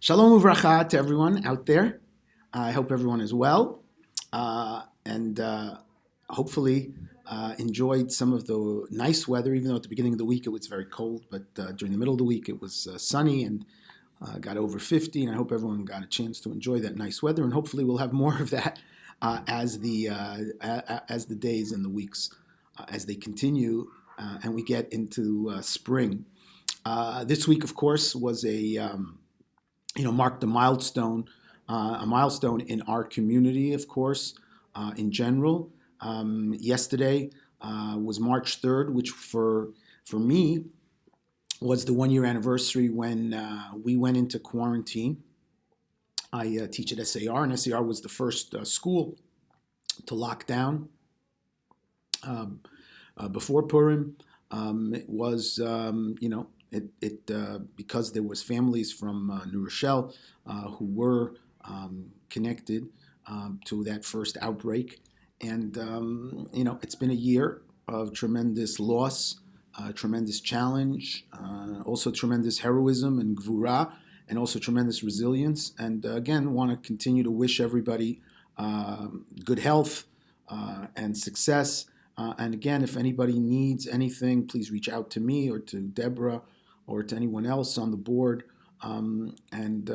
Shalom uvracha to everyone out there. I hope everyone is well and hopefully enjoyed some of the nice weather, even though at the beginning of the week it was very cold, but during the middle of the week it was sunny and got over 50, and I hope everyone got a chance to enjoy that nice weather, and hopefully we'll have more of that as the days and the weeks as they continue and we get into spring. This week, of course, was marked a milestone in our community, of course, in general. Yesterday was March 3rd, which for me was the 1 year anniversary when we went into quarantine. I teach at SAR, and SAR was the first school to lock down before Purim. It was, because there was families from New Rochelle who were connected to that first outbreak. And, it's been a year of tremendous loss, tremendous challenge, also tremendous heroism and gvura, and also tremendous resilience. And again, want to continue to wish everybody good health and success. And again, if anybody needs anything, please reach out to me or to Deborah or to anyone else on the board, and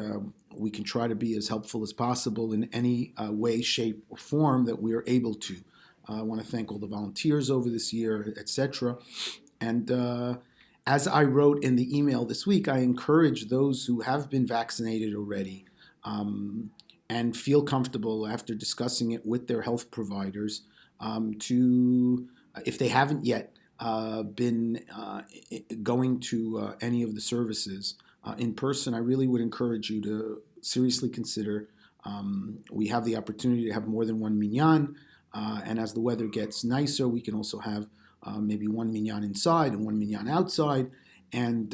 we can try to be as helpful as possible in any way, shape, or form that we are able to. I want to thank all the volunteers over this year, etc. And as I wrote in the email this week, I encourage those who have been vaccinated already and feel comfortable after discussing it with their health providers to, if they haven't yet, been going to any of the services in person, I really would encourage you to seriously consider. We have the opportunity to have more than one minyan, and as the weather gets nicer, we can also have maybe one minyan inside and one minyan outside, and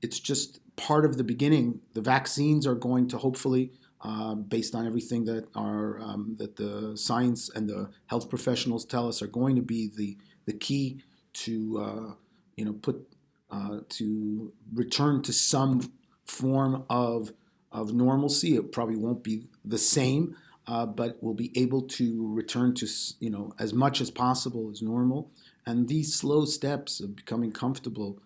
it's just part of the beginning. The vaccines are going to hopefully, based on everything that the science and the health professionals tell us, are going to be the key to to return to some form of normalcy. It probably won't be the same, but we'll be able to return to as much as possible as normal. And these slow steps of becoming comfortable,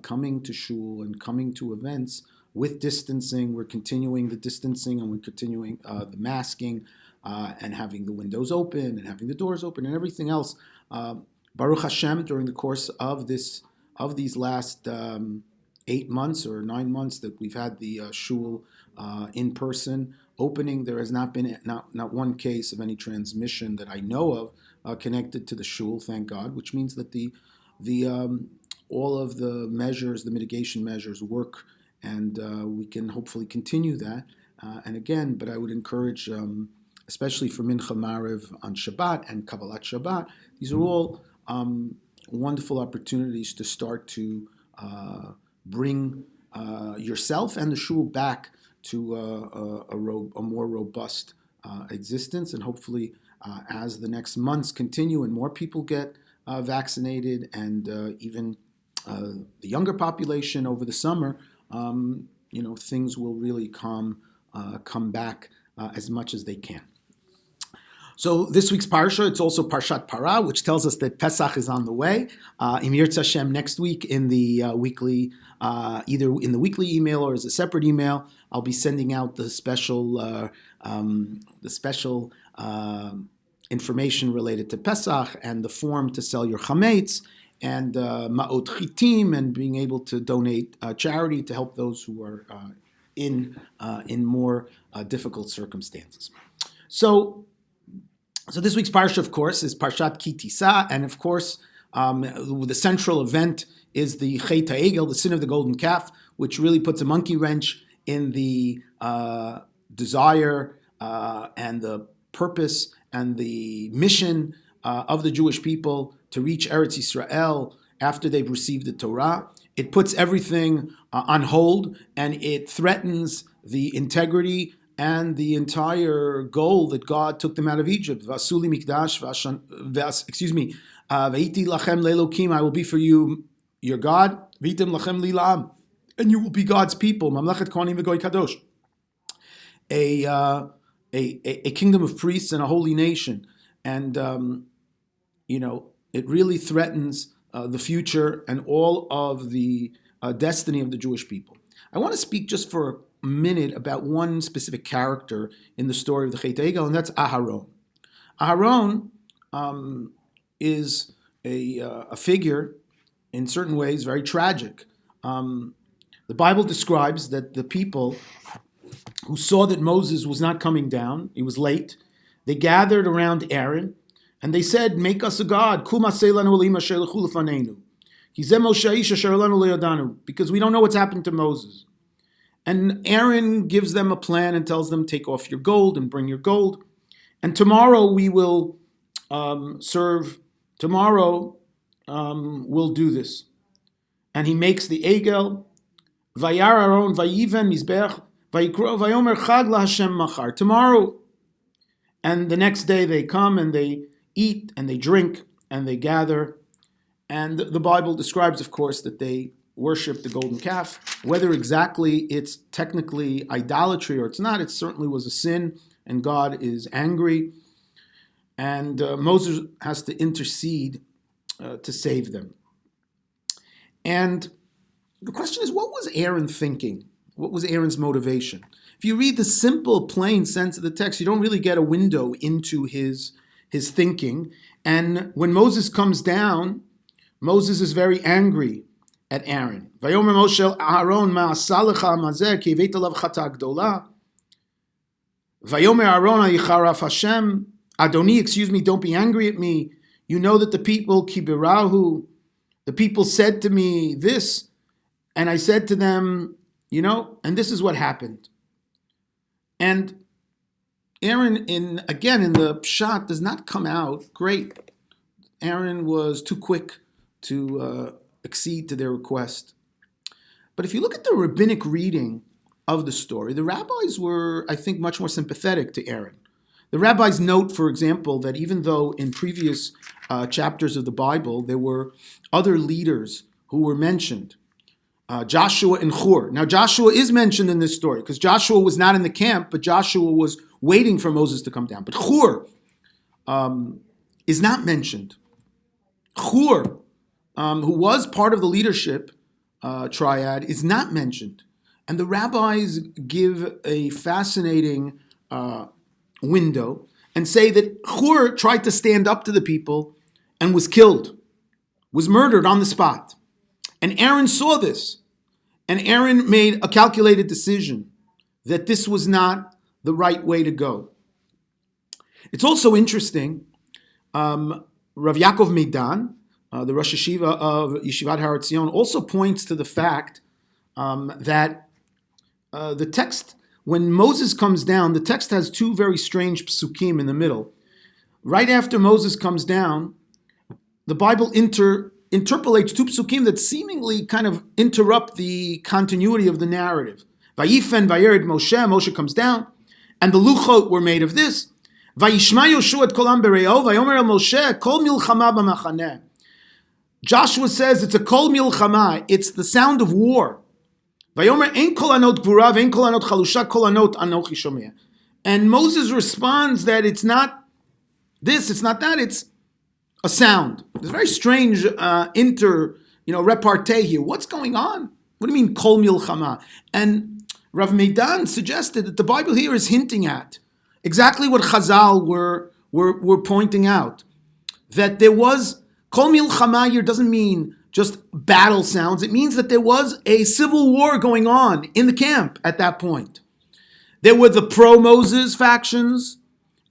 coming to shul and coming to events with distancing. We're continuing the distancing, and we're continuing the masking, and having the windows open and having the doors open and everything else. Baruch Hashem, during the course of these last 8 months or 9 months that we've had the shul in person opening, there has not been not one case of any transmission that I know of connected to the shul. Thank God, which means that the all of the measures, the mitigation measures, work. And we can hopefully continue that. And again, but I would encourage, especially for Mincha Maariv on Shabbat and Kabbalat Shabbat, these are all wonderful opportunities to start to bring yourself and the shul back to a more robust existence. And hopefully, as the next months continue and more people get vaccinated, and even the younger population over the summer, things will really come back as much as they can. So this week's Parsha, it's also Parshat Parah, which tells us that Pesach is on the way. Im Yirtzeh Hashem, next week in the weekly, either in the weekly email or as a separate email, I'll be sending out the special information related to Pesach and the form to sell your chametz, and ma'ot chitim, and being able to donate charity to help those who are in more difficult circumstances. So this week's parsha, of course, is Parshat Ki Tisa, and of course, the central event is the Chet HaEgel, the sin of the golden calf, which really puts a monkey wrench in the desire and the purpose and the mission of the Jewish people to reach Eretz Yisrael after they've received the Torah. It puts everything on hold, and it threatens the integrity and the entire goal that God took them out of Egypt. Vasuli mikdash, Ve'iti lachem le'elokim, I will be for you your God. V'itim lachem li'lam, and you will be God's people. Mamlechet Kohanim v'Goy Kadosh, a kingdom of priests and a holy nation, and it really threatens the future and all of the destiny of the Jewish people. I want to speak just for a minute about one specific character in the story of the Chet Egel, and that's Aharon. Aharon is a figure, in certain ways, very tragic. The Bible describes that the people who saw that Moses was not coming down, he was late, they gathered around Aaron, and they said, "Make us a god, because we don't know what's happened to Moses." And Aaron gives them a plan and tells them, "Take off your gold and bring your gold, and tomorrow we will serve. Tomorrow we'll do this." And he makes the egel. Vayar Aaron vayiven mizbech vayikro vayomer chag laHashem machar. Tomorrow, and the next day they come and they eat and they drink and they gather. And the Bible describes, of course, that they worship the golden calf. Whether exactly it's technically idolatry or it's not, it certainly was a sin, and God is angry. And Moses has to intercede to save them. And the question is, what was Aaron thinking? What was Aaron's motivation? If you read the simple, plain sense of the text, you don't really get a window into his thinking. And when Moses comes down, Moses is very angry at Aaron. Vayomer Moshe Aaron ma'asalecha mazeh ki eveit alav chata gdola. Vayomer Aaron ha'yicharaf Hashem. Adoni, don't be angry at me. You know that the people, kibirahu, the people said to me this, and I said to them, and this is what happened. And Aaron, in the Pshat, does not come out great. Aaron was too quick to accede to their request. But if you look at the rabbinic reading of the story, the rabbis were, I think, much more sympathetic to Aaron. The rabbis note, for example, that even though in previous chapters of the Bible there were other leaders who were mentioned, Joshua and Hur. Now Joshua is mentioned in this story because Joshua was not in the camp, but Joshua was waiting for Moses to come down. But Hur is not mentioned. Hur, who was part of the leadership triad, is not mentioned. And the rabbis give a fascinating window and say that Hur tried to stand up to the people and was killed, was murdered on the spot. And Aaron saw this, and Aaron made a calculated decision that this was not the right way to go. It's also interesting, Rav Yaakov Meidan, the Rosh Yeshiva of Yeshivat Har Etzion, also points to the fact that the text, when Moses comes down, the text has two very strange psukim in the middle. Right after Moses comes down, the Bible interpolates two psukim that seemingly kind of interrupt the continuity of the narrative. Vayifen vayered Moshe comes down, and the luchot were made of this. Vayishma Yoshua et kolam bereo, vayomer el Moshe, kol milchama b'machaneh. Joshua says it's a kol milchama, it's the sound of war. Vayomer ein kol anot gvura, vein kol anot chalusha, kol anot anochi shomeh. And Moses responds that it's not this, it's not that, it's a sound. There's a very strange repartee here. What's going on? What do you mean kol milchama? And Rav Meidan suggested that the Bible here is hinting at exactly what Chazal were pointing out, that there was kol milchama here doesn't mean just battle sounds. It means that there was a civil war going on in the camp at that point. There were the pro-Moses factions,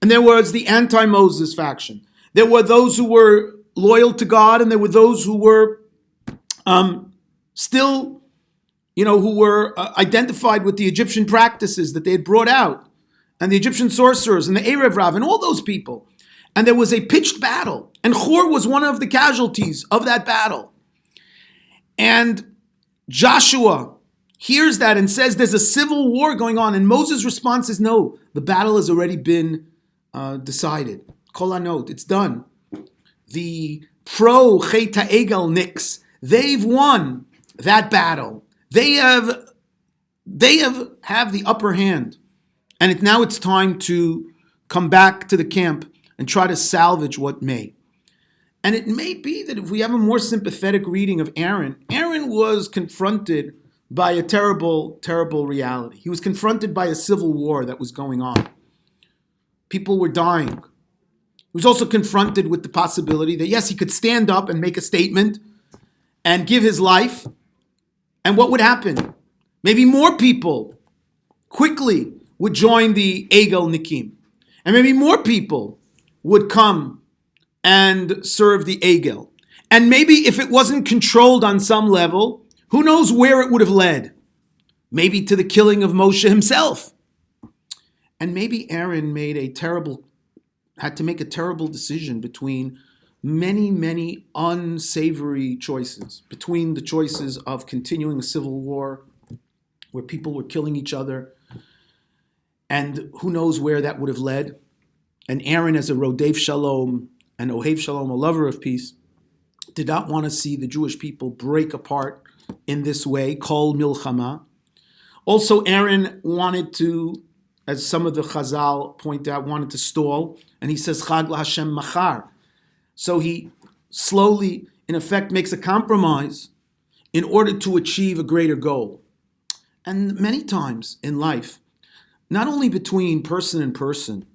and there was the anti-Moses faction. There were those who were loyal to God, and there were those who were still, who were identified with the Egyptian practices that they had brought out, and the Egyptian sorcerers, and the Erev Rav, and all those people. And there was a pitched battle, and Hur was one of the casualties of that battle. And Joshua hears that and says there's a civil war going on, and Moses' response is, no, the battle has already been decided. Kol hanot, it's done. The pro-Chet Egel Nix, they've won that battle. They have the upper hand. And now it's time to come back to the camp and try to salvage what may. And it may be that if we have a more sympathetic reading of Aaron, Aaron was confronted by a terrible, terrible reality. He was confronted by a civil war that was going on. People were dying. He was also confronted with the possibility that, yes, he could stand up and make a statement and give his life. And what would happen? Maybe more people quickly would join the Egel Nikim. And maybe more people would come and serve the Egel. And maybe if it wasn't controlled on some level, who knows where it would have led? Maybe to the killing of Moshe himself. And maybe Aaron had to make a terrible decision between many, many unsavory choices, between the choices of continuing a civil war where people were killing each other, and who knows where that would have led. And Aaron, as a Rodev Shalom, an Ohev Shalom, a lover of peace, did not want to see the Jewish people break apart in this way, Kol Milchama. Also, Aaron wanted to, as some of the Chazal point out, wanted to stall, and he says, Chag LaHashem Machar. So he slowly, in effect, makes a compromise in order to achieve a greater goal. And many times in life, not only between person and person,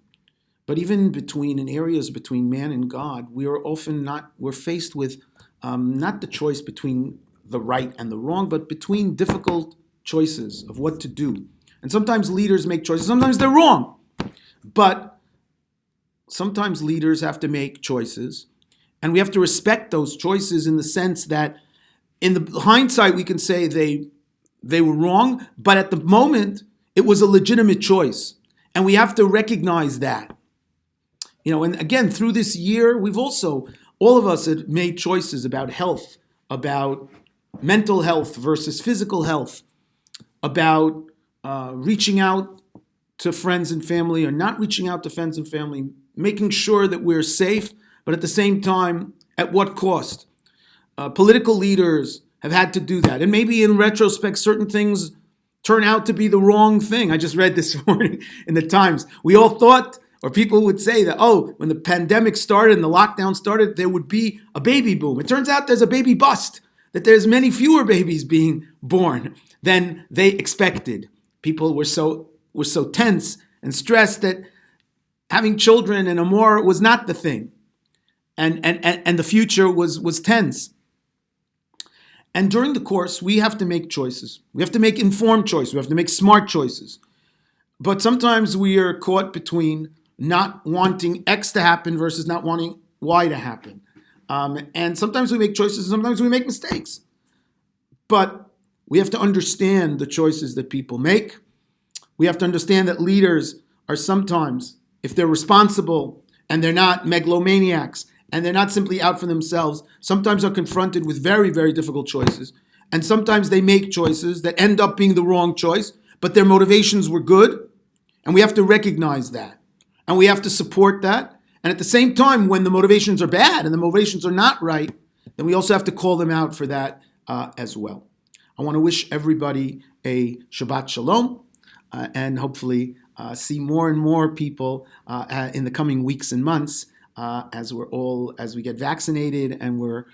but even in areas between man and God, we're faced with not the choice between the right and the wrong, but between difficult choices of what to do. And sometimes leaders make choices, sometimes they're wrong. But sometimes leaders have to make choices, and we have to respect those choices in the sense that in the hindsight we can say they were wrong, but at the moment it was a legitimate choice. And we have to recognize that. And again, through this year, all of us have made choices about health, about mental health versus physical health, about reaching out to friends and family or not reaching out to friends and family, making sure that we're safe, but at the same time, at what cost? Political leaders have had to do that. And maybe in retrospect, certain things turn out to be the wrong thing. I just read this morning in the Times. We all thought, or people would say that, when the pandemic started and the lockdown started, there would be a baby boom. It turns out there's a baby bust, that there's many fewer babies being born than they expected. People were so tense and stressed that having children and more was not the thing. And the future was tense. And during the course, we have to make choices. We have to make informed choices. We have to make smart choices. But sometimes we are caught between not wanting X to happen versus not wanting Y to happen. And sometimes we make choices, and sometimes we make mistakes. But we have to understand the choices that people make. We have to understand that leaders are sometimes, if they're responsible and they're not megalomaniacs and they're not simply out for themselves, sometimes are confronted with very, very difficult choices. And sometimes they make choices that end up being the wrong choice, but their motivations were good. And we have to recognize that. And we have to support that. And at the same time, when the motivations are bad and the motivations are not right, then we also have to call them out for that as well. I want to wish everybody a Shabbat Shalom and hopefully see more and more people in the coming weeks and months as we get vaccinated and we're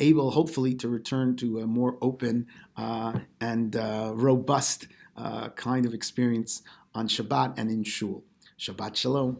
able, hopefully, to return to a more open and robust kind of experience on Shabbat and in Shul. Shabbat Shalom.